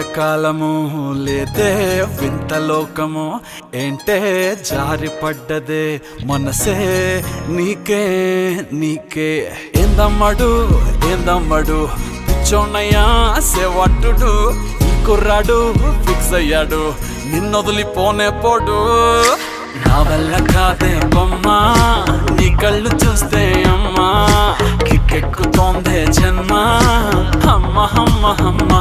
ఇంతకాలము లేదే వింత లోకము ఏంటే జారి పడ్డదే మనసే నీకే నీకే ఏందమ్మడు పిచ్చోన్నయ్యా సేవట్టుడు ఈ కుర్రాడు ఫిక్స్ అయ్యాడు నిన్నొదిలిపోనే పోడు నా వల్ల కాదే బొమ్మ నీ కళ్ళు చూస్తే అమ్మా కిక్కెక్కుతోందే జన్మ అమ్మ అమ్మ అమ్మ